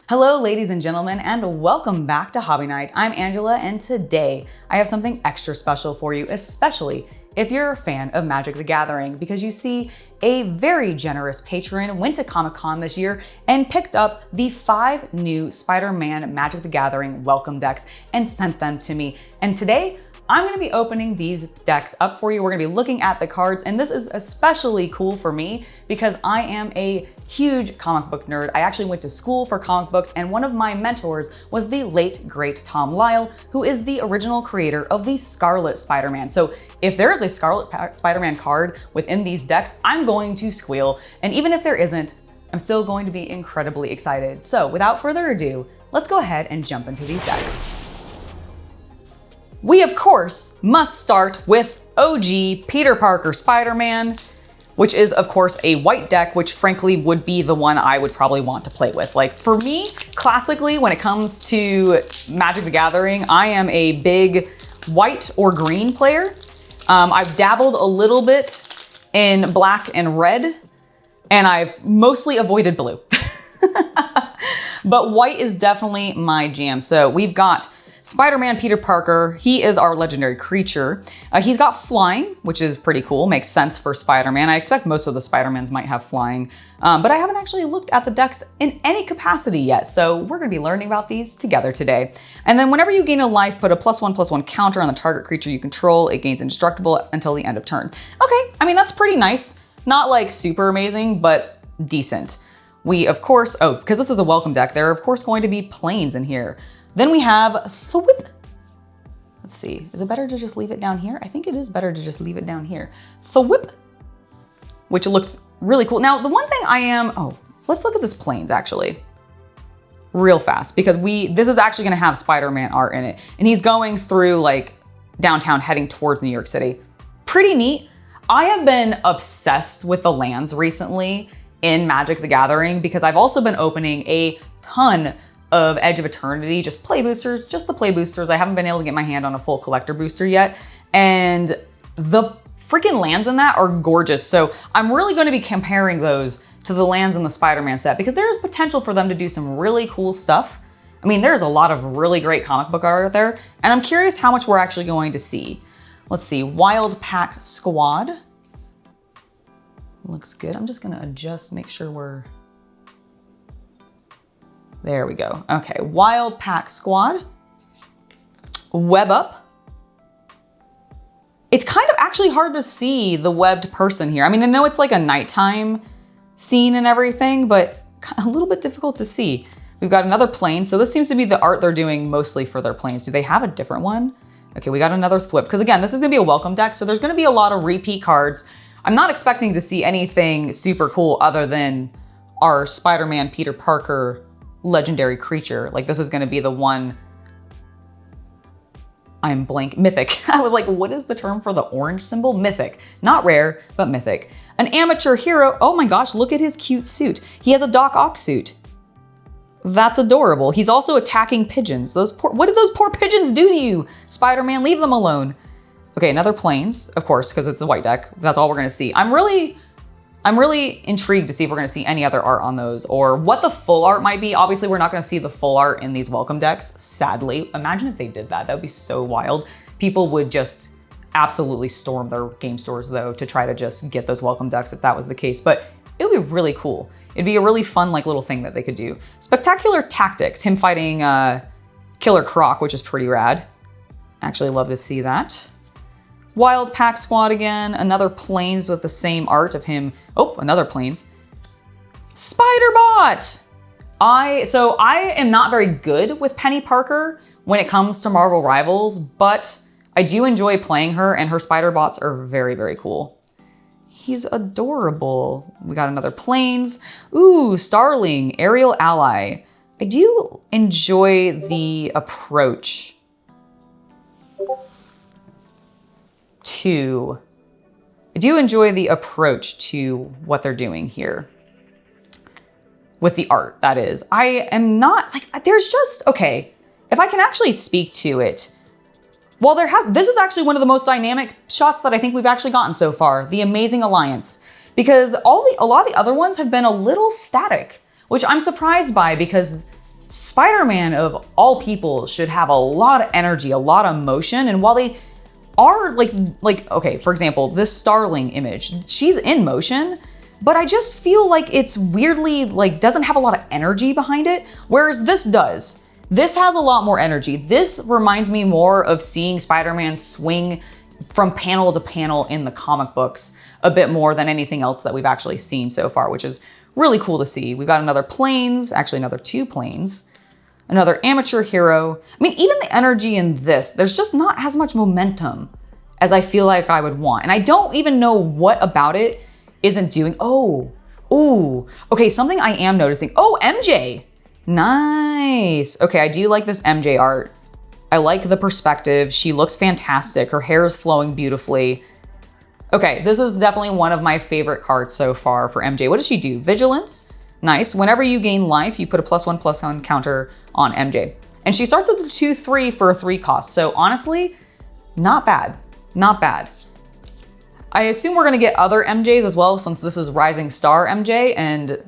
Hello, ladies and gentlemen, and welcome back to Hobby Night. I'm Angela, and today I have something extra special for you, especially if you're a fan of Magic the Gathering, because you see, a very generous patron went to Comic-Con this year and picked up the 5 new Spider-Man Magic the Gathering welcome decks and sent them to me. And today, I'm gonna be opening these decks up for you. We're gonna be looking at the cards, and this is especially cool for me because I am a huge comic book nerd. I actually went to school for comic books, and one of my mentors was the late, great Tom Lyle, who is the original creator of the Scarlet Spider-Man. So if there is a Scarlet Spider-Man card within these decks, I'm going to squeal. And even if there isn't, I'm still going to be incredibly excited. So without further ado, let's go ahead and jump into these decks. We, of course, must start with OG Peter Parker Spider-Man, which is, of course, a white deck, which frankly would be the one I would probably want to play with. Like, for me, classically, when it comes to Magic the Gathering, I am a big white or green player. I've dabbled a little bit in black and red, and I've mostly avoided blue. But white is definitely my jam. So we've got Spider-Man Peter Parker. He is our legendary creature. He's got flying, which is pretty cool. Makes sense for Spider-Man. I expect most of the Spider-Mans might have flying, but I haven't actually looked at the decks in any capacity yet, so we're gonna be learning about these together today. And then whenever you gain a life, put a +1/+1 counter on the target creature you control. It gains indestructible until the end of turn. Okay, I mean, that's pretty nice. Not like super amazing, but decent. We, of course, because this is a welcome deck, there are of course going to be planes in here. Then we have Thwip. Let's see, is it better to just leave it down here? I think it is better to just leave it down here. Thwip, which looks really cool. Now, the one thing let's look at this planes actually, real fast, because this is actually gonna have Spider-Man art in it. And he's going through like downtown heading towards New York City. Pretty neat. I have been obsessed with the lands recently in Magic the Gathering because I've also been opening a ton of Edge of Eternity, just the play boosters. I haven't been able to get my hand on a full collector booster yet. And the freaking lands in that are gorgeous. So I'm really going to be comparing those to the lands in the Spider-Man set because there is potential for them to do some really cool stuff. I mean, there's a lot of really great comic book art out there, and I'm curious how much we're actually going to see. Let's see, Wild Pack Squad. Looks good. I'm just gonna adjust, make sure there we go. Okay, Wild Pack Squad. Web Up. It's kind of actually hard to see the webbed person here. I mean, I know it's like a nighttime scene and everything, but a little bit difficult to see. We've got another plane. So this seems to be the art they're doing mostly for their planes. Do they have a different one? Okay, we got another Thwip. Because again, this is gonna be a welcome deck, so there's gonna be a lot of repeat cards. I'm not expecting to see anything super cool other than our Spider-Man Peter Parker legendary creature. Like, this is gonna be the one, I'm blank, mythic. I was like, what is the term for the orange symbol? Mythic, not rare, but mythic. An amateur hero, oh my gosh, look at his cute suit. He has a Doc Ock suit. That's adorable. He's also attacking pigeons. What did those poor pigeons do to you? Spider-Man, leave them alone. Okay, another planes, of course, because it's a white deck. That's all we're gonna see. I'm really intrigued to see if we're gonna see any other art on those or what the full art might be. Obviously, we're not gonna see the full art in these welcome decks, sadly. Imagine if they did that. That would be so wild. People would just absolutely storm their game stores though to try to just get those welcome decks if that was the case. But it would be really cool. It'd be a really fun like little thing that they could do. Spectacular Tactics, him fighting Killer Croc, which is pretty rad. Actually love to see that. Wild Pack Squad again, another planes with the same art of him. Oh, another planes. Spider-Bot! So I am not very good with Penny Parker when it comes to Marvel Rivals, but I do enjoy playing her, and her Spider-Bots are very, very cool. He's adorable. We got another planes. Ooh, Starling, Aerial Ally. I do enjoy the approach to what they're doing here. With the art, that is. I am not, like, there's just, okay, if I can actually speak to it, well, this is actually one of the most dynamic shots that I think we've actually gotten so far, the Amazing Alliance, because a lot of the other ones have been a little static, which I'm surprised by because Spider-Man of all people should have a lot of energy, a lot of motion. And while they are okay, for example, this Starling image, she's in motion, but I just feel like it's weirdly doesn't have a lot of energy behind it. Whereas this does. This has a lot more energy. This reminds me more of seeing Spider-Man swing from panel to panel in the comic books a bit more than anything else that we've actually seen so far, which is really cool to see. We've got another planes, actually another 2 planes, another amateur hero. I mean, even the energy in this, there's just not as much momentum as I feel like I would want. And I don't even know what about it isn't doing. Okay, something I am noticing. Oh, MJ, nice. Okay, I do like this MJ art. I like the perspective. She looks fantastic. Her hair is flowing beautifully. Okay, this is definitely one of my favorite cards so far for MJ. What does she do? Vigilance, nice. Whenever you gain life, you put a +1/+1 counter on MJ. And she starts as a 2/3 for a 3 cost. So honestly, not bad, not bad. I assume we're gonna get other MJs as well, since this is Rising Star MJ, and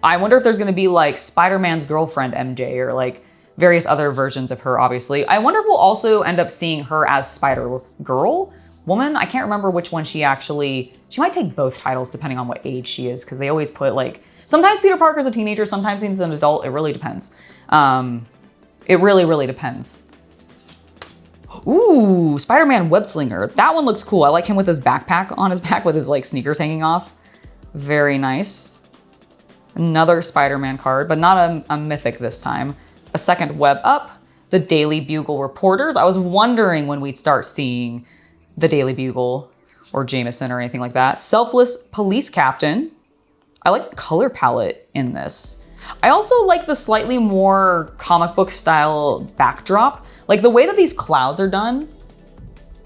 I wonder if there's gonna be like Spider-Man's girlfriend MJ or like various other versions of her, obviously. I wonder if we'll also end up seeing her as Spider-Girl? Woman? I can't remember which one she might take both titles depending on what age she is, because they always put sometimes Peter Parker's a teenager, sometimes he's an adult, it really depends. It really, really depends. Ooh, Spider-Man Web Slinger. That one looks cool. I like him with his backpack on his back with his sneakers hanging off. Very nice. Another Spider-Man card, but not a mythic this time. A second web up. The Daily Bugle Reporters. I was wondering when we'd start seeing the Daily Bugle or Jameson or anything like that. Selfless Police Captain. I like the color palette in this. I also like the slightly more comic book style backdrop. Like the way that these clouds are done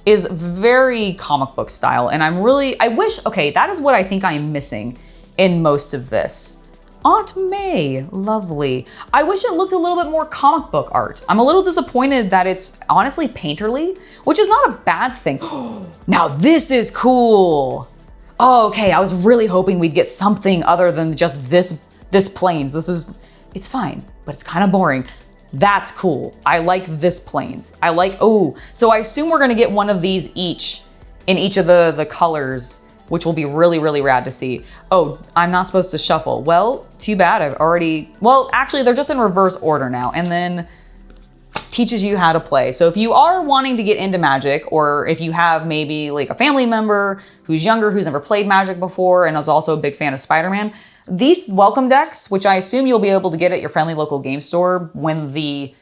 is very comic book style. And okay, that is what I think I'm missing in most of this. Aunt May, lovely. I wish it looked a little bit more comic book art. I'm a little disappointed that it's honestly painterly, which is not a bad thing. Now this is cool. Oh, okay, I was really hoping we'd get something other than just this planes. It's fine, but it's kind of boring. That's cool. I like this planes. So I assume we're gonna get one of these each in each of the colors, which will be really, really rad to see. Oh, I'm not supposed to shuffle. Well, too bad. Actually, they're just in reverse order now, and then teaches you how to play. So if you are wanting to get into Magic, or if you have maybe a family member who's younger, who's never played Magic before, and is also a big fan of Spider-Man, these welcome decks, which I assume you'll be able to get at your friendly local game store when the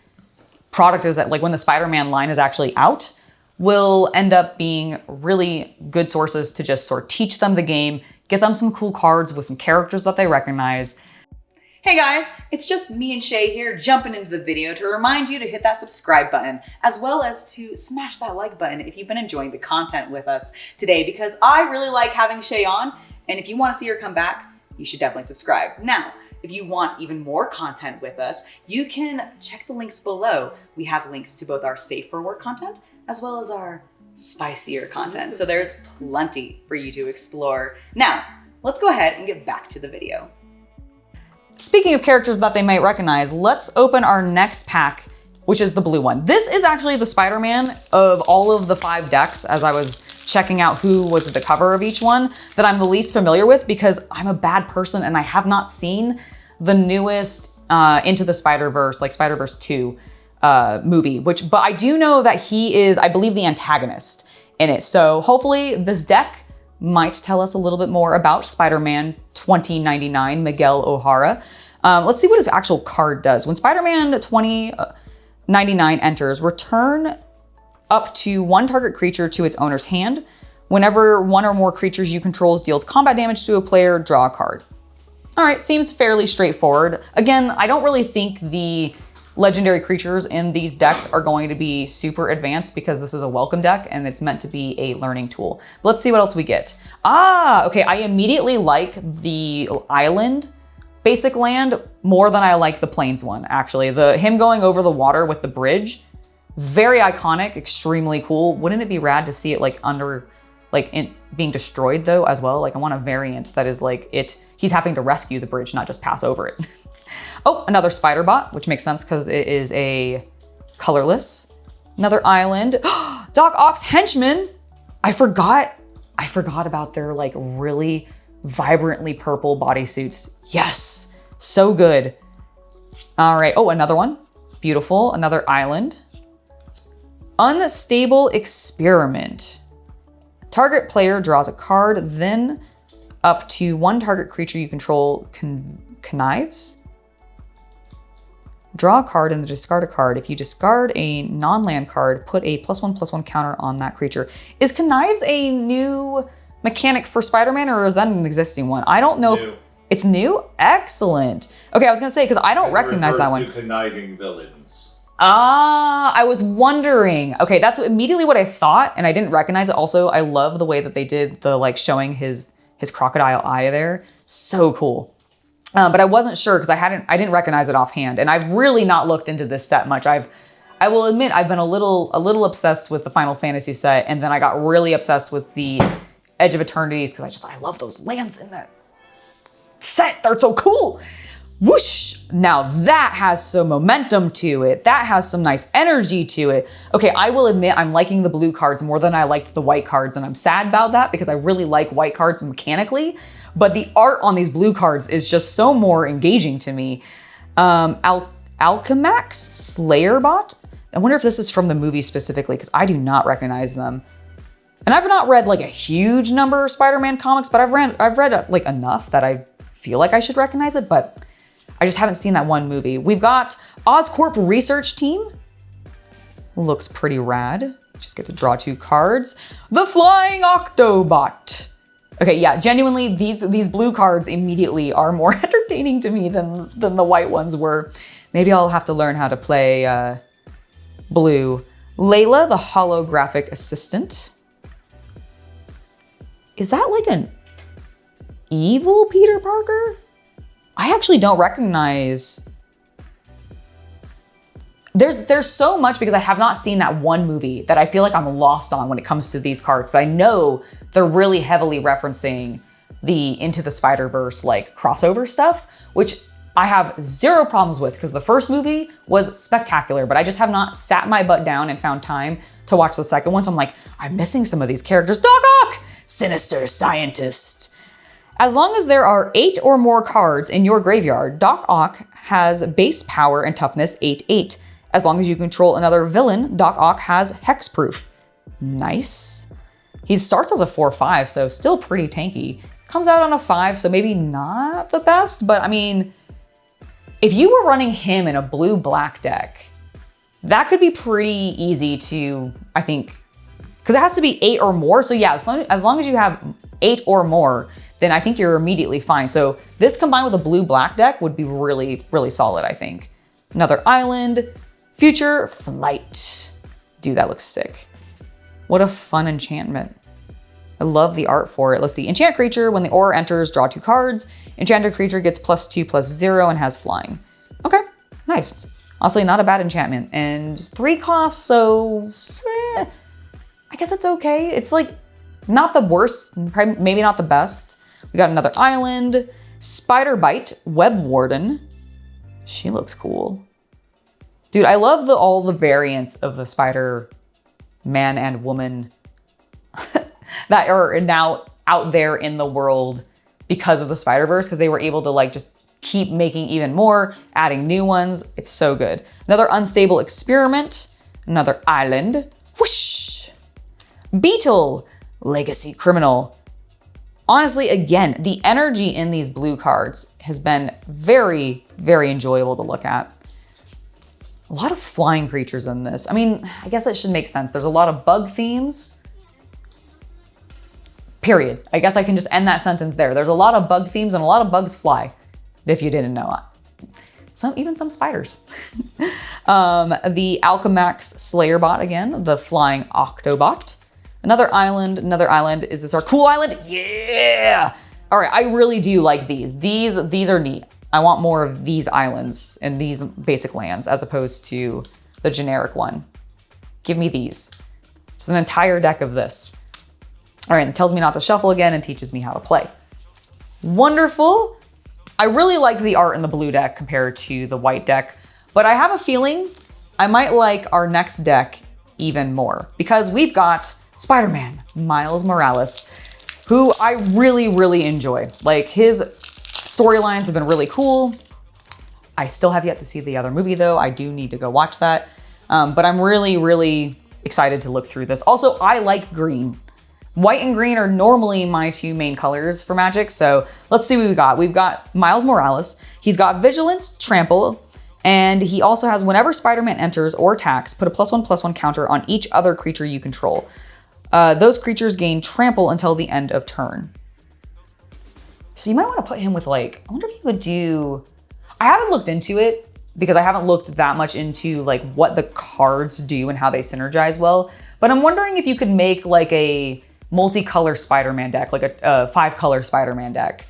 product is when the Spider-Man line is actually out, will end up being really good sources to just sort of teach them the game, get them some cool cards with some characters that they recognize. Hey guys, it's just me and Shay here jumping into the video to remind you to hit that subscribe button, as well as to smash that like button if you've been enjoying the content with us today, because I really like having Shay on, and if you want to see her come back, you should definitely subscribe. Now, if you want even more content with us, you can check the links below. We have links to both our safe for work content as well as our spicier content. So there's plenty for you to explore. Now, let's go ahead and get back to the video. Speaking of characters that they might recognize, let's open our next pack, which is the blue one. This is actually the Spider-Man of all of the 5 decks, as I was checking out who was at the cover of each one, that I'm the least familiar with, because I'm a bad person and I have not seen the newest Into the Spider-Verse, Spider-Verse 2 movie, but I do know that he is, I believe, the antagonist in it. So hopefully this deck might tell us a little bit more about Spider-Man 2099, Miguel O'Hara. Let's see what his actual card does. When Spider-Man 2099 enters, return up to 1 target creature to its owner's hand. Whenever 1 or more creatures you control is dealt combat damage to a player, draw a card. All right, seems fairly straightforward. Again, I don't really think the legendary creatures in these decks are going to be super advanced, because this is a welcome deck and it's meant to be a learning tool. But let's see what else we get. Okay, I immediately like the island basic land more than I like the plains one, actually. Him going over the water with the bridge, very iconic, extremely cool. Wouldn't it be rad to see it being destroyed though as well? I want a variant that is he's having to rescue the bridge, not just pass over it. Oh, another spider bot, which makes sense because it is a colorless. Another island. Doc Ock's henchman. I forgot about their like really vibrantly purple bodysuits. Yes, so good. All right, oh, another one. Beautiful, another island. Unstable experiment. Target player draws a card, then up to one target creature you control connives. Draw a card and discard a card. If you discard a non-land card, put a +1/+1 counter on that creature. Is connives a new mechanic for Spider-Man, or is that an existing one? I don't know. If it's new? Excellent. Okay, I was gonna say, because I don't recognize that one. To conniving villains. Ah, I was wondering. Okay, that's immediately what I thought, and I didn't recognize it. Also, I love the way that they did the like showing his crocodile eye there. So cool. But I wasn't sure because I didn't recognize it offhand, and I've really not looked into this set much. I will admit I've been a little obsessed with the Final Fantasy set, and then I got really obsessed with the Edge of Eternities because I love those lands in that set. They're so cool. Whoosh! Now that has some momentum to it. That has some nice energy to it. Okay, I will admit I'm liking the blue cards more than I liked the white cards, and I'm sad about that because I really like white cards mechanically, but the art on these blue cards is just so more engaging to me. Alchemax Slayerbot. I wonder if this is from the movie specifically because I do not recognize them. And I've not read like a huge number of Spider-Man comics, but I've read like enough that I feel like I should recognize it, but I just haven't seen that one movie. We've got Oscorp Research Team. Looks pretty rad. Just get to draw 2 cards. The Flying Octobot. Okay, yeah, genuinely, these blue cards immediately are more entertaining to me than the white ones were. Maybe I'll have to learn how to play blue. Layla, the Holographic Assistant. Is that like an evil Peter Parker? I actually don't recognize. There's so much because I have not seen that one movie that I feel like I'm lost on when it comes to these cards. I know they're really heavily referencing the Into the Spider-Verse like crossover stuff, which I have 0 problems with because the first movie was spectacular, but I just have not sat my butt down and found time to watch the second one. So I'm like, I'm missing some of these characters. Doc Ock, Sinister Scientist. As long as there are 8 or more cards in your graveyard, Doc Ock has base power and toughness 8/8. As long as you control another villain, Doc Ock has hexproof. Nice. He starts as a 4/5, so still pretty tanky. Comes out on a 5, so maybe not the best, but I mean, if you were running him in a blue-black deck, that could be pretty easy to, I think, because it has to be 8 or more. So yeah, as long as you have 8 or more, then I think you're immediately fine. So this combined with a blue-black deck would be really, really solid, I think. Another island, Future Flight. Dude, that looks sick. What a fun enchantment. I love the art for it. Let's see, enchant creature, when the aura enters, draw 2 cards. Enchanted creature gets +2/+0 and has flying. Okay, nice. Honestly, not a bad enchantment. And 3 costs, so I guess it's okay. It's like not the worst, maybe not the best. We got another island, Spider Bite, Web Warden. She looks cool. Dude, I love all the variants of the Spider-Man and woman that are now out there in the world because of the Spider-Verse, because they were able to like just keep making even more, adding new ones. It's so good. Another unstable experiment, another island. Whoosh! Beetle, Legacy Criminal. Honestly, again, the energy in these blue cards has been very, very enjoyable to look at. A lot of flying creatures in this. I mean, I guess it should make sense. There's a lot of bug themes. Period. I guess I can just end that sentence there. There's a lot of bug themes and a lot of bugs fly, if you didn't know. Even some spiders. The Alchemax Slayerbot again, the Flying Octobot. Another island. Is this our cool island? Yeah! All right, I really do like these. These are neat. I want more of these islands and these basic lands as opposed to the generic one. Give me these. Just an entire deck of this. All right, it tells me not to shuffle again and teaches me how to play. Wonderful. I really like the art in the blue deck compared to the white deck, but I have a feeling I might like our next deck even more because we've got Spider-Man, Miles Morales, who I really, really enjoy. Like his storylines have been really cool. I still have yet to see the other movie though. I do need to go watch that. But I'm really, really excited to look through this. Also, I like green. White and green are normally my two main colors for Magic. So let's see what we got. We've got Miles Morales. He's got Vigilance, Trample, and he also has whenever Spider-Man enters or attacks, put a +1/+1 counter on each other creature you control. Those creatures gain Trample until the end of turn. So you might want to put him with like, I wonder if you would do, I haven't looked into it because I haven't looked that much into like what the cards do and how they synergize well. But I'm wondering if you could make like a multicolor Spider-Man deck, like a 5-color Spider-Man deck.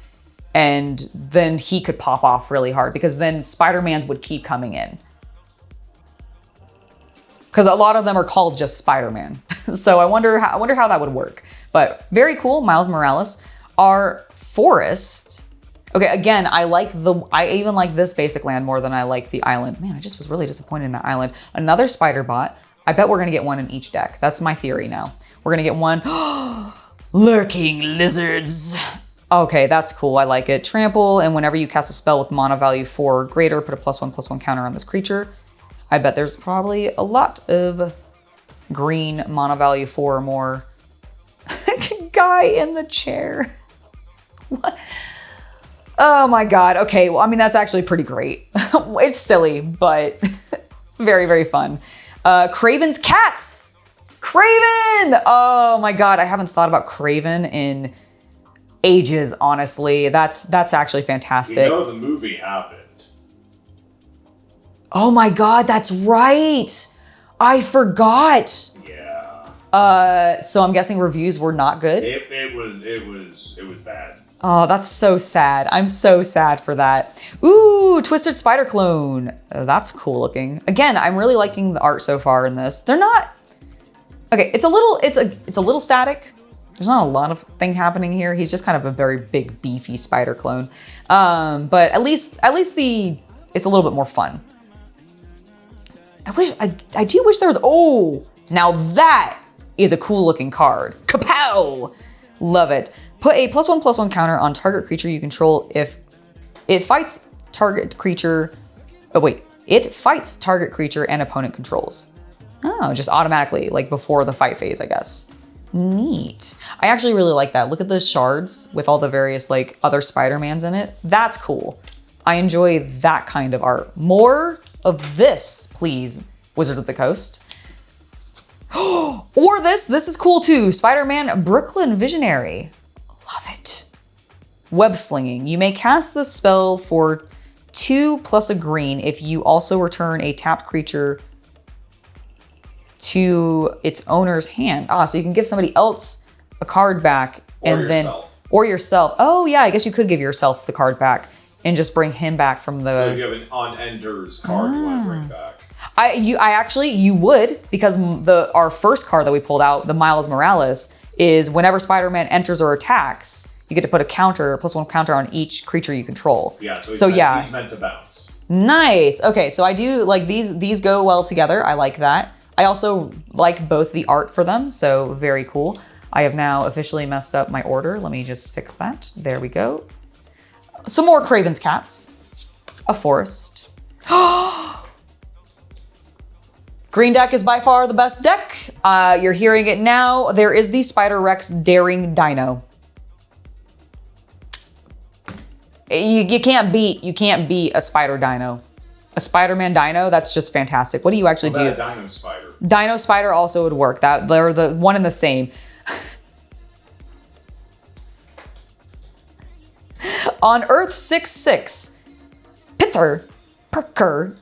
And then he could pop off really hard because then Spider-Mans would keep coming in. Because a lot of them are called just Spider-Man. So I wonder how that would work. But very cool, Miles Morales. Our forest. Okay, again, I even like this basic land more than I like the island. Man, I just was really disappointed in that island. Another spider bot. I bet we're gonna get one in each deck. That's my theory now. We're gonna get one. Lurking lizards. Okay, that's cool, I like it. Trample, and whenever you cast a spell with mana value 4 or greater, put a +1/+1 counter on this creature. I bet there's probably a lot of green mana value 4 or more. Guy in the chair. What? Oh my God. Okay. Well, I mean, that's actually pretty great. It's silly, but very, very fun. Craven's Cats. Craven. Oh my God. I haven't thought about Craven in ages, honestly. That's actually fantastic. You know the movie happened. Oh my God. That's right. I forgot. Yeah. So I'm guessing reviews were not good. It was bad. Oh, that's so sad. I'm so sad for that. Ooh, Twisted Spider Clone. That's cool looking. Again, I'm really liking the art so far in this. They're not, okay, it's a little static. There's not a lot of thing happening here. He's just kind of a very big, beefy spider clone. But at least it's a little bit more fun. I do wish there was, oh, now that is a cool looking card. Kapow! Love it. Put a +1/+1 counter on target creature you control if it fights target creature. Oh wait, it fights target creature and opponent controls. Oh, just automatically, like before the fight phase, I guess. Neat. I actually really like that. Look at those shards with all the various like other Spider-Mans in it. That's cool. I enjoy that kind of art. More of this, please, Wizard of the Coast. Or this is cool too. Spider-Man Brooklyn Visionary. Love it. Web slinging. You may cast this spell for 2 plus a green if you also return a tapped creature to its owner's hand. Ah, so you can give somebody else a card back or yourself. Oh yeah, I guess you could give yourself the card back and just bring him back from the. So if you have an on-enters card you want to bring back. You would, because our first card that we pulled out, the Miles Morales, is whenever Spider-Man enters or attacks, you get to put a counter, +1 counter on each creature you control. Yeah, he's meant to bounce. Nice. Okay, so I do like these go well together. I like that. I also like both the art for them, so very cool. I have now officially messed up my order. Let me just fix that. There we go. Some more Craven's Cats. A forest. Green deck is by far the best deck. You're hearing it now. There is the Spider Rex Daring Dino. You can't beat a Spider Dino. A Spider-Man Dino, that's just fantastic. What do you actually do? A Dino Spider. Dino Spider also would work. They're the one and the same. On Earth 6-6, Peter Parker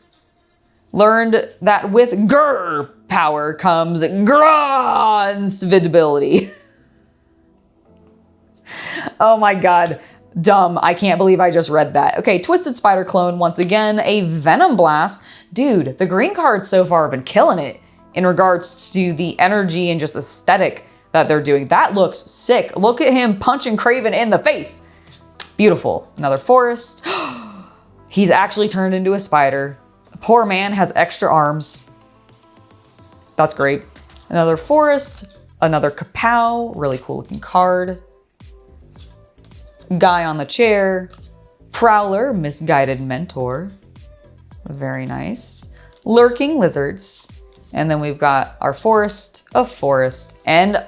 learned that with Grr power comes Gronsvidability. Oh my God, dumb. I can't believe I just read that. Okay, Twisted Spider Clone, once again, a Venom Blast. Dude, the green cards so far have been killing it in regards to the energy and just aesthetic that they're doing. That looks sick. Look at him punching Craven in the face. Beautiful. Another forest. He's actually turned into a spider. Poor man has extra arms. That's great. Another forest. Another kapow. Really cool looking card. Guy on the chair. Prowler, misguided mentor. Very nice. Lurking lizards. And then we've got our forest of forest and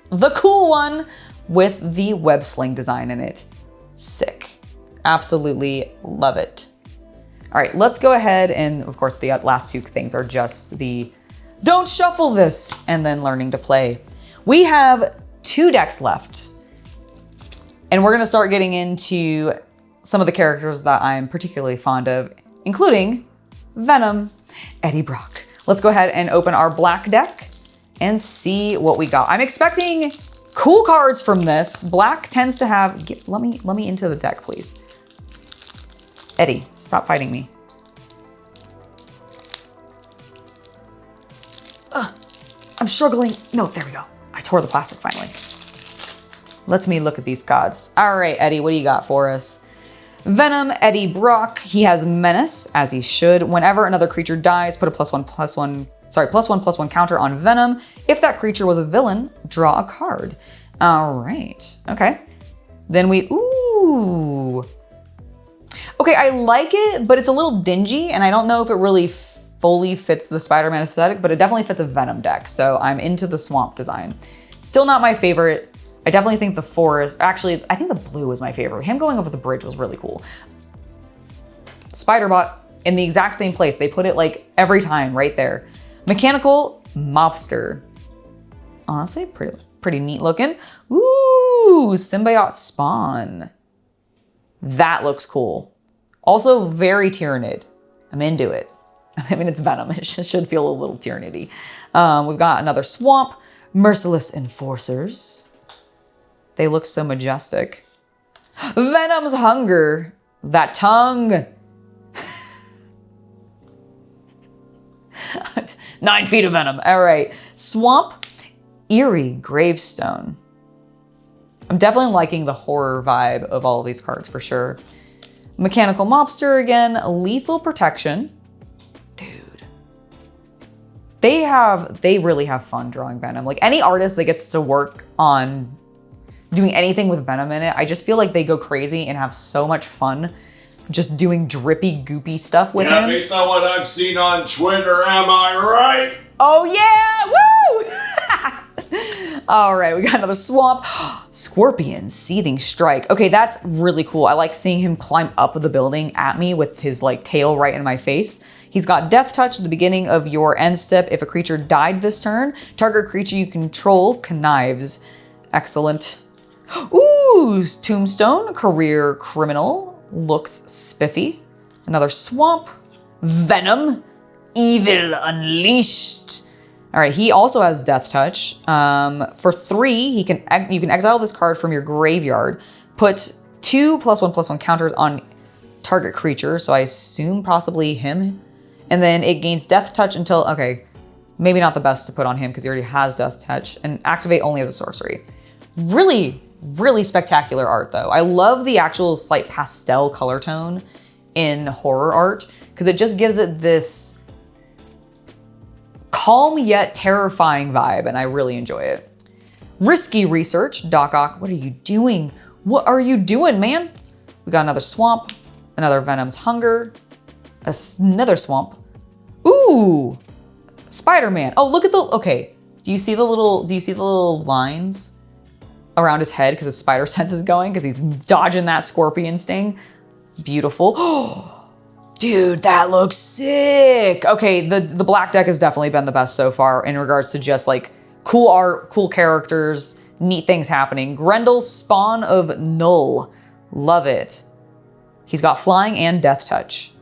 the cool one with the web sling design in it. Sick. Absolutely love it. All right, let's go ahead and of course the last two things are just the don't shuffle this and then learning to play. We have 2 decks left and we're gonna start getting into some of the characters that I'm particularly fond of, including Venom, Eddie Brock. Let's go ahead and open our black deck and see what we got. I'm expecting cool cards from this. Black tends to have, let me into the deck, please. Eddie, stop fighting me. I'm struggling. No, there we go. I tore the plastic finally. Let me look at these cards. All right, Eddie, what do you got for us? Venom, Eddie Brock, he has Menace, as he should. Whenever another creature dies, put a +1/+1 counter on Venom. If that creature was a villain, draw a card. All right, okay. Then ooh. Okay, I like it, but it's a little dingy, and I don't know if it really fully fits the Spider-Man aesthetic, but it definitely fits a Venom deck, so I'm into the swamp design. Still not my favorite. I definitely think the forest, actually, I think the blue was my favorite. Him going over the bridge was really cool. Spider-Bot in the exact same place. They put it like every time right there. Mechanical Mobster. Honestly, pretty neat looking. Ooh, Symbiote Spawn. That looks cool. Also very Tyrannid. I'm into it. I mean, it's Venom. It should feel a little Tyrannid-y. We've got another Swamp. Merciless Enforcers. They look so majestic. Venom's Hunger. That tongue. 9 feet of venom. All right. Swamp. Eerie Gravestone. I'm definitely liking the horror vibe of all of these cards for sure. Mechanical Mobster again. Lethal Protection. Dude. They really have fun drawing Venom. Like any artist that gets to work on doing anything with Venom in it, I just feel like they go crazy and have so much fun just doing drippy, goopy stuff with him. Based on what I've seen on Twitter, am I right? Oh yeah, woo! All right, we got another Swamp. Scorpion, Seething Strike. Okay, that's really cool. I like seeing him climb up the building at me with his like tail right in my face. He's got Death Touch at the beginning of your end step. If a creature died this turn, target creature you control connives. Excellent. Ooh, Tombstone, Career Criminal. Looks spiffy. Another Swamp. Venom. Evil Unleashed. All right, he also has Death Touch. For 3, you can exile this card from your graveyard. Put 2 +1/+1 counters on target creature, so I assume possibly him. And then it gains Death Touch until, okay, maybe not the best to put on him because he already has Death Touch, and activate only as a sorcery. Really, really spectacular art though. I love the actual slight pastel color tone in horror art because it just gives it this calm yet terrifying vibe, and I really enjoy it. Risky Research, Doc Ock, what are you doing? What are you doing, man? We got another Swamp, another Venom's Hunger, another Swamp. Ooh, Spider-Man. Oh, look at the, okay. Do you see the little lines around his head because his spider sense is going because he's dodging that scorpion sting? Beautiful. Oh, dude, that looks sick. Okay, the black deck has definitely been the best so far in regards to just like cool art, cool characters, neat things happening. Grendel, Spawn of Null. Love it. He's got Flying and Death Touch.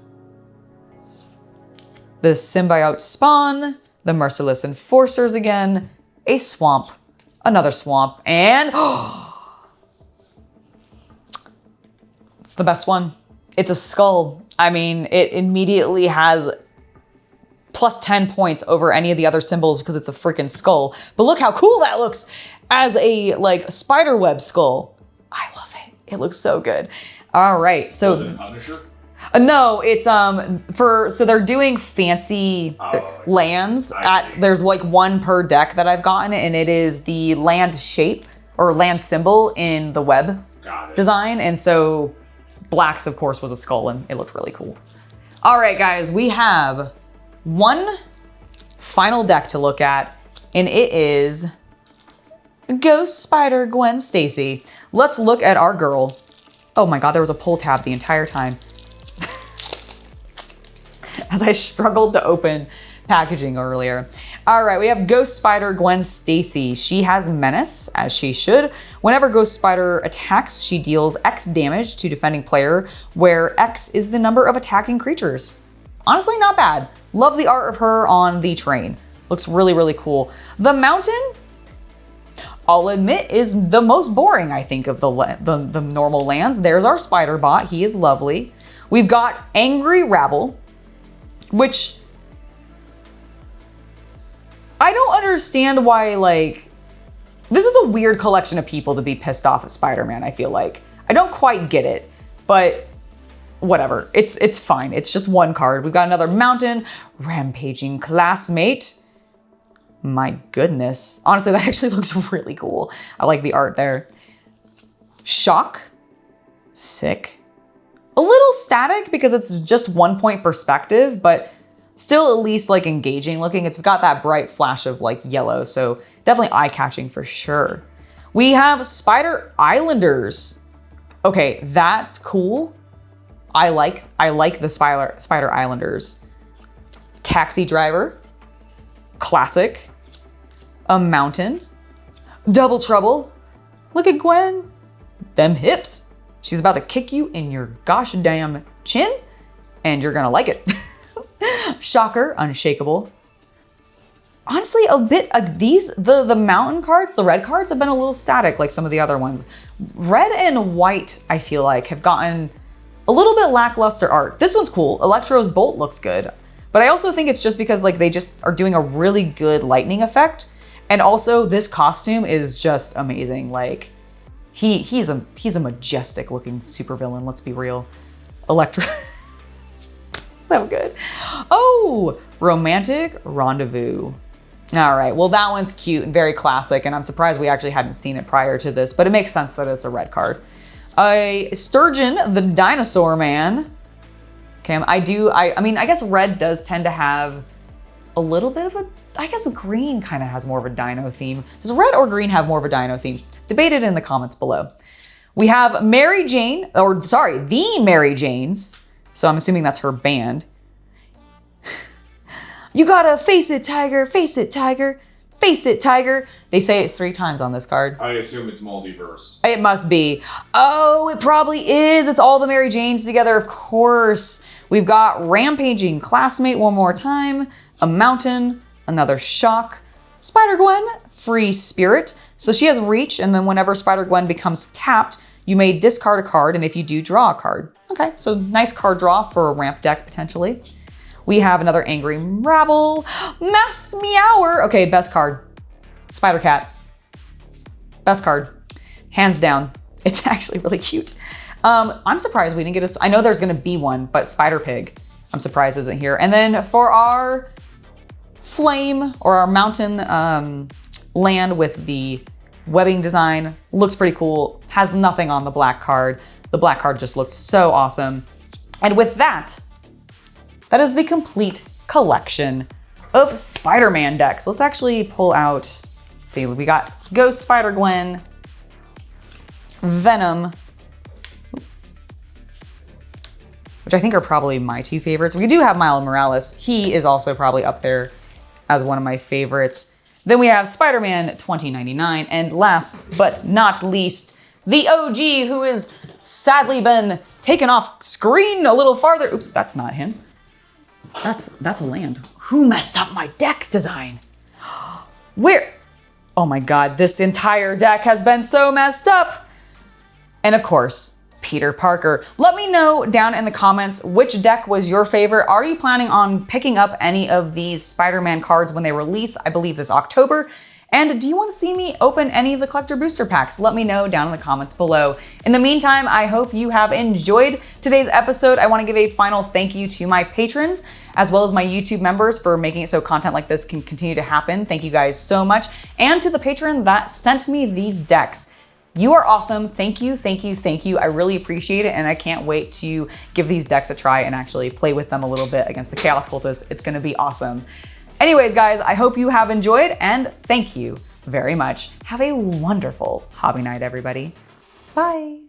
The Symbiote Spawn, the Merciless Enforcers again, a Swamp, another Swamp, and it's the best one. It's a skull. I mean, it immediately has +10 points over any of the other symbols because it's a freaking skull. But look how cool that looks as a like spider web skull. I love it. It looks so good. All right, so The Punisher? no, it's so they're doing fancy lands there's like one per deck that I've gotten, and it is the land shape or land symbol in the web design, and so Black's of course was a skull, and it looked really cool. All right, guys, we have one final deck to look at, and it is Ghost Spider Gwen Stacy. Let's look at our girl. Oh my God, there was a pull tab the entire time. As I struggled to open packaging earlier. All right, we have Ghost Spider Gwen Stacy. She has Menace, as she should. Whenever Ghost Spider attacks, she deals X damage to defending player, where X is the number of attacking creatures. Honestly, not bad. Love the art of her on the train. Looks really, really cool. The Mountain, I'll admit, is the most boring, I think, of the normal lands. There's our Spider Bot. He is lovely. We've got Angry Rabble, which I don't understand why, like, this is a weird collection of people to be pissed off at Spider-Man, I feel like. I don't quite get it, but whatever. It's fine. It's just one card. We've got another Mountain, Rampaging Classmate. My goodness. Honestly, that actually looks really cool. I like the art there. Shock. Sick. A little static because it's just 1 point perspective, but still at least like engaging looking. It's got that bright flash of like yellow, so definitely eye-catching for sure. We have Spider Islanders. Okay, that's cool. I like the Spider Islanders. Taxi Driver. Classic. A Mountain. Double Trouble. Look at Gwen. Them hips. She's about to kick you in your gosh damn chin, and you're gonna like it. Shocker, Unshakable. Honestly, a bit of the Mountain cards, the red cards have been a little static like some of the other ones. Red and white, I feel like, have gotten a little bit lackluster art. This one's cool. Electro's Bolt looks good, but I also think it's just because like they just are doing a really good lightning effect. And also this costume is just amazing. Like, He's a majestic looking supervillain, let's be real. Electro. So good. Oh, Romantic Rendezvous. All right, well that one's cute and very classic, and I'm surprised we actually hadn't seen it prior to this, but it makes sense that it's a red card. Sturgeon, the Dinosaur Man. Okay, I mean, I guess red does tend to have a little bit of a, I guess green kind of has more of a dino theme. Does red or green have more of a dino theme? Debate it in the comments below. We have Mary Jane, or sorry, the Mary Janes. So I'm assuming that's her band. You gotta face it, tiger, face it, tiger, face it, tiger. They say it's 3 times on this card. I assume it's multiverse. It must be. Oh, it probably is. It's all the Mary Janes together, of course. We've got Rampaging Classmate one more time, a Mountain, another Shock, Spider-Gwen, Free Spirit. So she has reach, and then whenever Spider-Gwen becomes tapped, you may discard a card, and if you do, draw a card. Okay, so nice card draw for a ramp deck, potentially. We have another Angry Rabble, Masked Meower. Okay, best card, Spider-Cat. Best card, hands down. It's actually really cute. I'm surprised we didn't get a, I know there's gonna be one, but Spider-Pig, I'm surprised isn't here. And then for our Flame, or our Mountain land with the webbing design, looks pretty cool, has nothing on the black card. The black card just looked so awesome. And with that, that is the complete collection of Spider-Man decks. Let's actually pull out, let's see, we got Ghost Spider-Gwen, Venom, which I think are probably my 2 favorites. We do have Miles Morales. He is also probably up there as one of my favorites. Then we have Spider-Man 2099, and last but not least, the OG, who has sadly been taken off screen a little farther. Oops, that's not him. That's a land. Who messed up my deck design? Where? Oh my God, this entire deck has been so messed up. And of course, Peter Parker. Let me know down in the comments which deck was your favorite. Are you planning on picking up any of these Spider-Man cards when they release? I believe this October. And do you want to see me open any of the collector booster packs? Let me know down in the comments below. In the meantime, I hope you have enjoyed today's episode. I want to give a final thank you to my patrons, as well as my YouTube members for making it so content like this can continue to happen. Thank you guys so much. And to the patron that sent me these decks. You are awesome. Thank you, thank you, thank you. I really appreciate it, and I can't wait to give these decks a try and actually play with them a little bit against the Chaos Cultist. It's gonna be awesome. Anyways, guys, I hope you have enjoyed, and thank you very much. Have a wonderful hobby night, everybody. Bye.